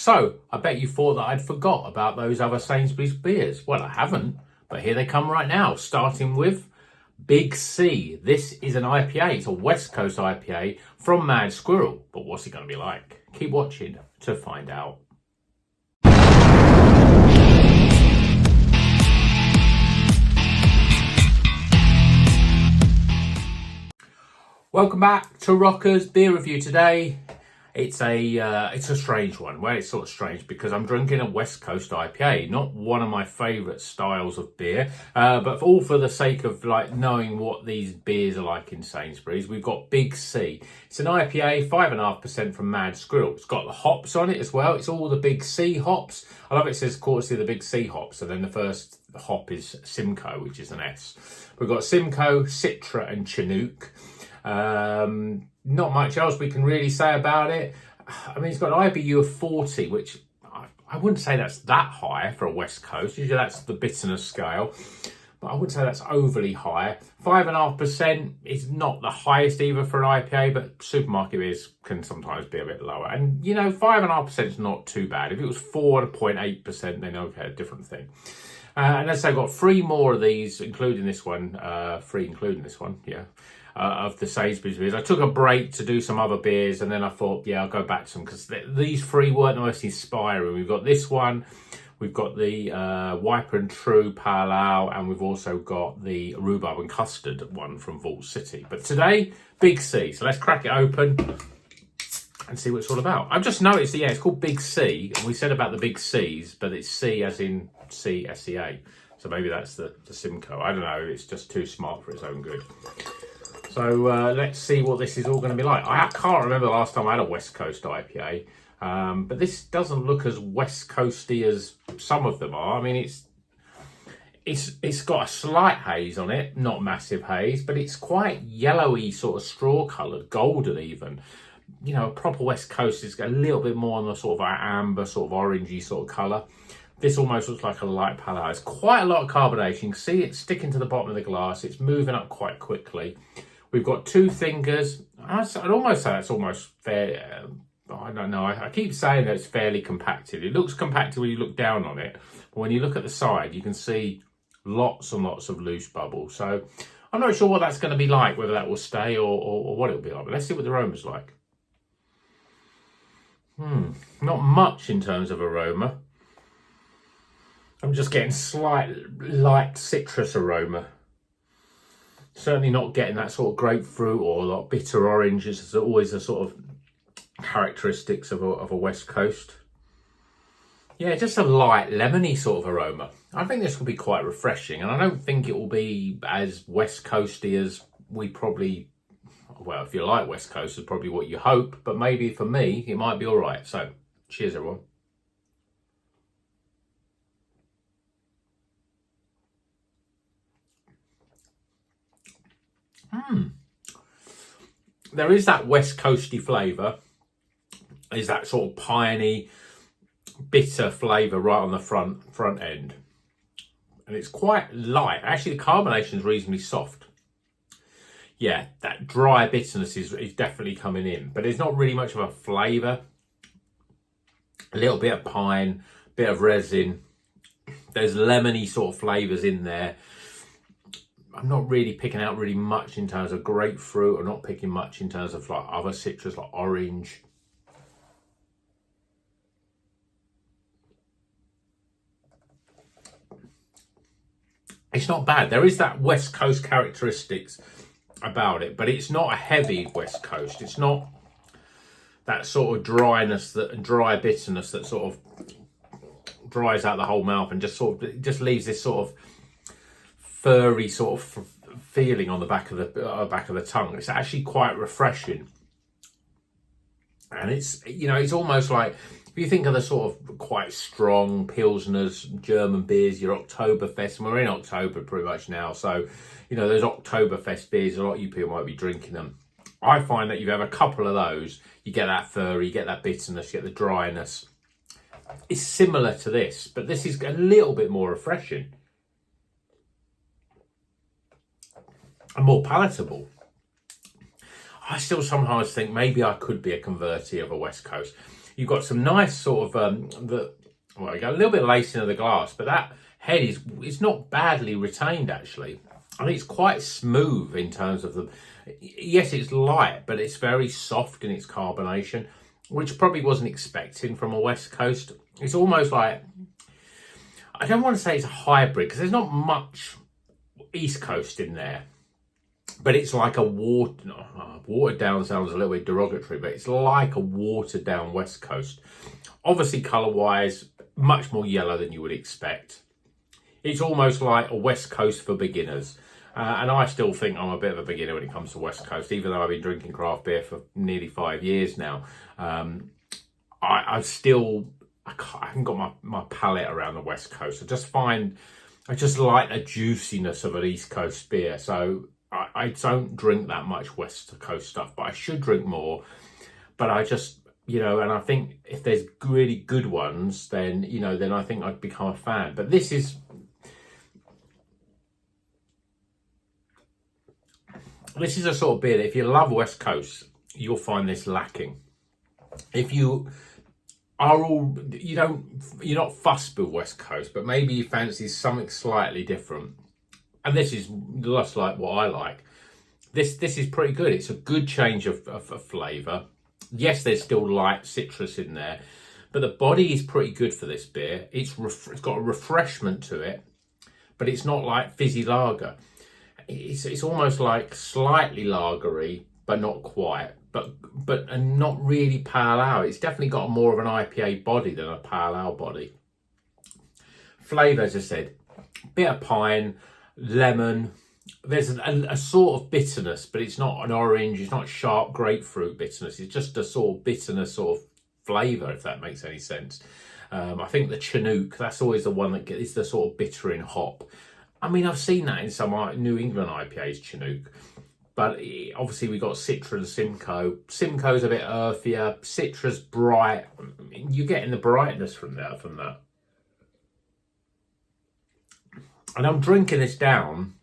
So, I bet you thought that I'd forgot about those other Sainsbury's beers. Well, I haven't, but here they come right now, starting with Big C. This is an IPA. It's a West Coast IPA from Mad Squirrel. But what's it going to be like? Keep watching to find out. Welcome back to Rocker's Beer Review. Today it's a strange one. Well, it's sort of strange because I'm drinking a West Coast IPA, not one of my favourite styles of beer, but all for the sake of like knowing what these beers are like in Sainsbury's. We've got Big C. It's an IPA, 5.5% from Mad Squirrel. It's got the hops on it as well. It's all the Big C hops. I love it says courtesy of the Big C hops, and then the first hop is Simcoe, which is an S. We've got Simcoe, Citra and Chinook. Not much else we can really say about it. I mean, it's got an IBU of 40, which I wouldn't say that's that high for a West Coast. Usually that's the bitterness scale, but I wouldn't say that's overly high. 5.5% is not the highest either for an IPA, but supermarket beers can sometimes be a bit lower. And, you know, 5.5% is not too bad. If it was 4.8%, then okay, a different thing. And as I got 3 more of these, including this one, of the Sainsbury's beers. I took a break to do some other beers, and then I thought, yeah, I'll go back to them because these 3 weren't the most inspiring. We've got this one, we've got the Wiper and True Pale Ale, and we've also got the Rhubarb and Custard one from Vault City. But today, Big C. So let's crack it open and see what it's all about. I've just noticed, yeah, it's called Big C, and we said about the big C's, but it's C as in C, S-E-A. So maybe that's the Simcoe. I don't know, it's just too smart for its own good. So let's see what this is all going to be like. I can't remember the last time I had a West Coast IPA, but this doesn't look as West Coasty as some of them are. I mean, it's got a slight haze on it, not massive haze, but it's quite yellowy, sort of straw coloured, golden even. You know, a proper West Coast is a little bit more on the sort of amber, sort of orangey sort of colour. This almost looks like a light pale ale. It's quite a lot of carbonation. You can see it sticking to the bottom of the glass. It's moving up quite quickly. We've got 2 fingers. I'd almost say that's almost fair. I don't know. I keep saying that it's fairly compacted. It looks compacted when you look down on it. But when you look at the side, you can see lots and lots of loose bubbles. So I'm not sure what that's going to be like, whether that will stay or what it will be like. But let's see what the aroma's like. Not much in terms of aroma. I'm just getting slight light citrus aroma. Certainly not getting that sort of grapefruit or like bitter oranges. It's always a sort of characteristics of a West Coast. Yeah, just a light lemony sort of aroma. I think this will be quite refreshing, and I don't think it will be as West Coasty as we probably, well, if you like West Coast, is probably what you hope, but maybe for me, it might be all right. So, cheers everyone. There is that West Coasty flavour. Is that sort of piney, bitter flavour right on the front end. And it's quite light. Actually, the carbonation is reasonably soft. Yeah, that dry bitterness is definitely coming in. But there's not really much of a flavour. A little bit of pine, bit of resin. There's lemony sort of flavours in there. I'm not really picking out really much in terms of grapefruit, or not picking much in terms of like other citrus like orange. It's not bad. There is that West Coast characteristics about it, but it's not a heavy West Coast. It's not that sort of dryness, that dry bitterness that sort of dries out the whole mouth and just leaves this sort of furry sort of feeling on the back of the tongue. It's actually quite refreshing, and it's, you know, it's almost like if you think of the sort of quite strong pilsners, German beers, your Oktoberfest, and we're in October pretty much now, so you know those Oktoberfest beers, a lot of you people might be drinking them. I find that you have a couple of those, you get that furry, you get that bitterness, you get the dryness. It's similar to this, but this is a little bit more refreshing and more palatable. I still sometimes think maybe I could be a convertee of a West Coast. You've got some nice sort of, well, you got a little bit of lacing of the glass, but that head is not badly retained, actually. I think it's quite smooth in terms of the, yes, it's light, but it's very soft in its carbonation, which probably wasn't expecting from a West Coast. It's almost like, I don't want to say it's a hybrid because there's not much East Coast in there, but it's like a watered down sounds a little bit derogatory, but it's like a watered down West Coast. Obviously, colour wise, much more yellow than you would expect. It's almost like a West Coast for beginners. And I still think I'm a bit of a beginner when it comes to West Coast, even though I've been drinking craft beer for nearly 5 years now. I haven't got my palate around the West Coast. I just like the juiciness of an East Coast beer. So I don't drink that much West Coast stuff, but I should drink more. But I just, and I think if there's really good ones, then, then I think I'd become a fan. But this is a sort of beer that if you love West Coast, you'll find this lacking. If you you're not fussed with West Coast, but maybe you fancy something slightly different. And this is just like what I like. This is pretty good. It's a good change of flavour. Yes, there's still light citrus in there, but the body is pretty good for this beer. It's got a refreshment to it, but it's not like fizzy lager. It's almost like slightly lagery, but not quite. And not really pale ale. It's definitely got more of an IPA body than a pale ale body. Flavour, as I said, bit of pine, lemon. There's a sort of bitterness, but it's not an orange. It's not sharp grapefruit bitterness. It's just a sort of bitterness sort of flavour, if that makes any sense. I think the Chinook, that's always the one that is the sort of bitter in hop. I mean, I've seen that in some New England IPAs, Chinook. But obviously we got Citra and Simcoe. Simcoe's a bit earthier. Citra's bright. You're getting the brightness from that. And I'm drinking this down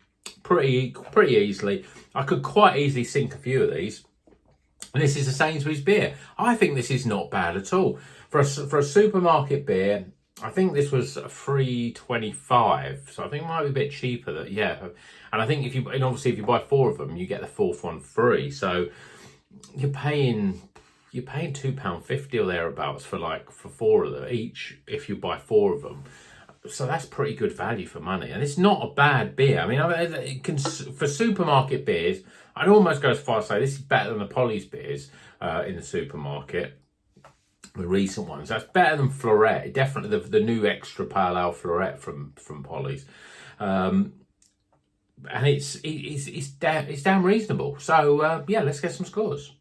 pretty easily. I could quite easily sink a few of these. And this is a Sainsbury's beer. I think this is not bad at all. For a supermarket beer, I think this was $3.25, so I think it might be a bit cheaper. And I think obviously if you buy 4 of them, you get the 4th one free. So you're paying £2.50 or thereabouts for 4 of them each if you buy 4 of them. So that's pretty good value for money, and it's not a bad beer. I mean, for supermarket beers, I'd almost go as far as say this is better than the Polly's beers in the supermarket. The recent ones, that's better than Floret. Definitely the new extra pale ale Floret from Polly's, and it's damn reasonable. So yeah, let's get some scores.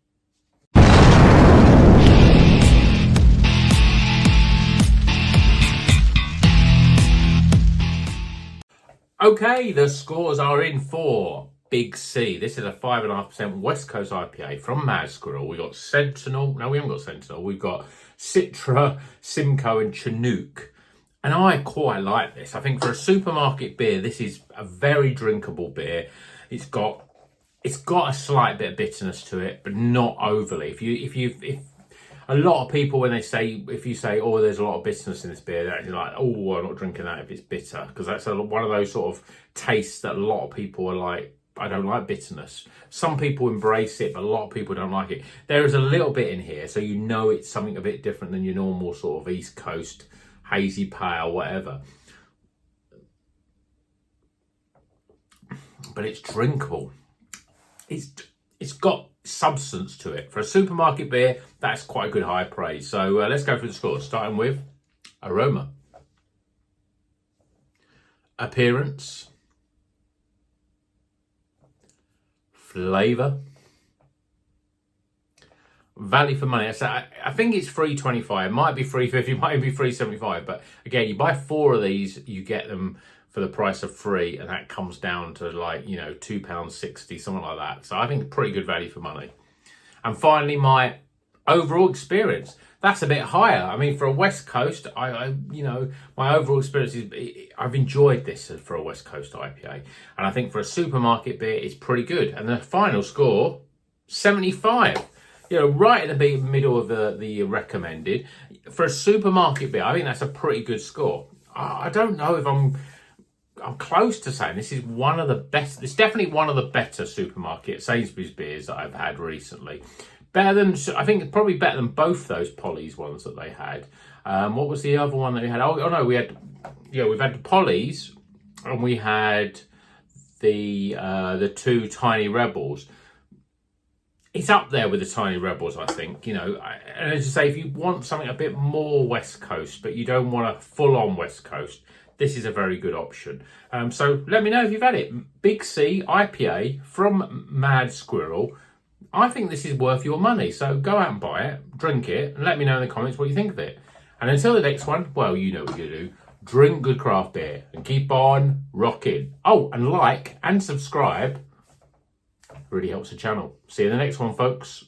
Okay, the scores are in for Big C. This is a 5.5% West Coast IPA from Mad Squirrel. We've got Sentinel. No, we haven't got Sentinel. We've got Citra, Simcoe and Chinook. And I quite like this. I think for a supermarket beer, this is a very drinkable beer. It's got a slight bit of bitterness to it, but not overly. If a lot of people, if you say, oh, there's a lot of bitterness in this beer, they're actually like, oh, I'm not drinking that if it's bitter. Because that's one of those sort of tastes that a lot of people are like, I don't like bitterness. Some people embrace it, but a lot of people don't like it. There is a little bit in here, so it's something a bit different than your normal sort of East Coast hazy pale, whatever. But it's drinkable. It's got substance to it. For a supermarket beer, that's quite a good high praise. So let's go through the scores, starting with aroma, appearance, flavour, value for money. So I think it's $3.25. It might be $3.50, might be $3.75. But again, you buy 4 of these, you get them for the price of 3, and that comes down to £2.60, something like that. So I think pretty good value for money. And finally, my overall experience. That's a bit higher. I mean, for a West Coast, my overall experience is I've enjoyed this for a West Coast IPA. And I think for a supermarket beer, it's pretty good. And the final score, 75. right in the middle of the recommended. For a supermarket beer, I think that's a pretty good score. I don't know if I'm close to saying this is one of the best. It's definitely one of the better supermarket Sainsbury's beers that I've had recently. Better than, I think, probably better than both those Polly's ones that they had. What was the other one that we had? Oh no, we've had the Polly's, and we had the two Tiny Rebels. It's up there with the Tiny Rebels, I think. And as I say, if you want something a bit more West Coast, but you don't want a full-on West Coast, this is a very good option. So let me know if you've had it. Big C IPA from Mad Squirrel. I think this is worth your money. So go out and buy it, drink it, and let me know in the comments what you think of it. And until the next one, well, you know what you do. Drink good craft beer and keep on rocking. Oh, and like and subscribe. Really helps the channel. See you in the next one, folks.